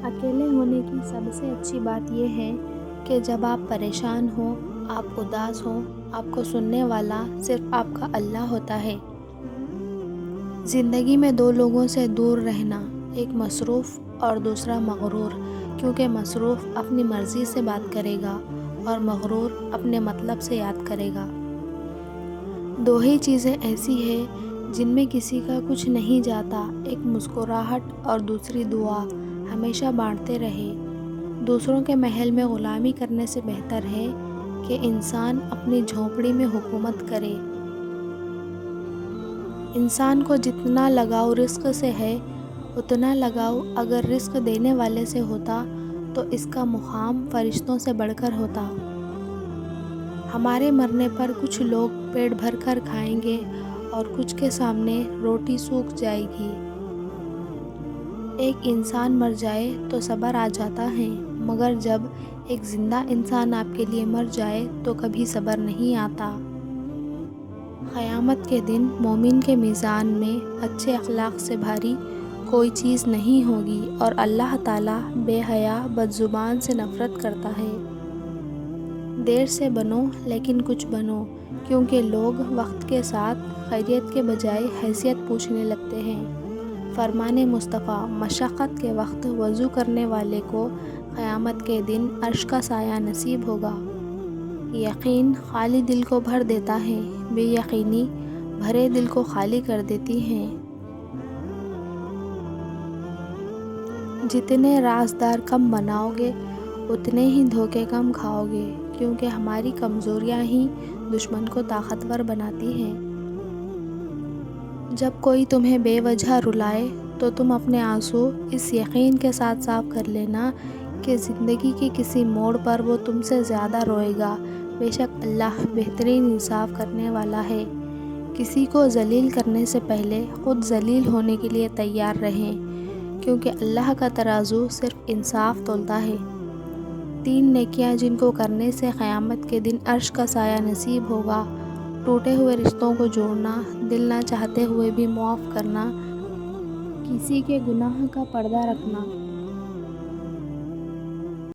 اکیلے ہونے کی سب سے اچھی بات یہ ہے کہ جب آپ پریشان ہوں، آپ اداس ہوں، آپ کو سننے والا صرف آپ کا اللہ ہوتا ہے۔ زندگی میں دو لوگوں سے دور رہنا، ایک مصروف اور دوسرا مغرور، کیونکہ مصروف اپنی مرضی سے بات کرے گا اور مغرور اپنے مطلب سے یاد کرے گا۔ دو ہی چیزیں ایسی ہیں جن میں کسی کا کچھ نہیں جاتا، ایک مسکراہٹ اور دوسری دعا۔ ہمیشہ بانٹتے رہے۔ دوسروں کے محل میں غلامی کرنے سے بہتر ہے کہ انسان اپنی جھونپڑی میں حکومت کرے۔ انسان کو جتنا لگاؤ رزق سے ہے، اتنا لگاؤ اگر رزق دینے والے سے ہوتا تو اس کا مقام فرشتوں سے بڑھ کر ہوتا۔ ہمارے مرنے پر کچھ لوگ پیٹ بھر کر کھائیں گے اور کچھ کے سامنے روٹی سوکھ جائے گی۔ ایک انسان مر جائے تو صبر آ جاتا ہے، مگر جب ایک زندہ انسان آپ کے لیے مر جائے تو کبھی صبر نہیں آتا۔ قیامت کے دن مومن کے میزان میں اچھے اخلاق سے بھاری کوئی چیز نہیں ہوگی، اور اللہ تعالیٰ بے حیا بد زبان سے نفرت کرتا ہے۔ دیر سے بنو لیکن کچھ بنو، کیونکہ لوگ وقت کے ساتھ خیریت کے بجائے حیثیت پوچھنے لگتے ہیں۔ فرمان مصطفیٰ: مشقت کے وقت وضو کرنے والے کو قیامت کے دن عرش کا سایہ نصیب ہوگا۔ یقین خالی دل کو بھر دیتا ہے، بے یقینی بھرے دل کو خالی کر دیتی ہے۔ جتنے رازدار کم بناؤ گے، اتنے ہی دھوکے کم کھاؤ گے، کیونکہ ہماری کمزوریاں ہی دشمن کو طاقتور بناتی ہیں۔ جب کوئی تمہیں بے وجہ رلائے تو تم اپنے آنسو اس یقین کے ساتھ صاف کر لینا کہ زندگی کے کسی موڑ پر وہ تم سے زیادہ روئے گا۔ بے شک اللہ بہترین انصاف کرنے والا ہے۔ کسی کو ذلیل کرنے سے پہلے خود ذلیل ہونے کے لیے تیار رہیں، کیونکہ اللہ کا ترازو صرف انصاف تولتا ہے۔ 3 نیکیاں جن کو کرنے سے قیامت کے دن عرش کا سایہ نصیب ہوگا: ٹوٹے ہوئے رشتوں کو جوڑنا، دل نہ چاہتے ہوئے بھی معاف کرنا، کسی کے گناہ کا پردہ رکھنا۔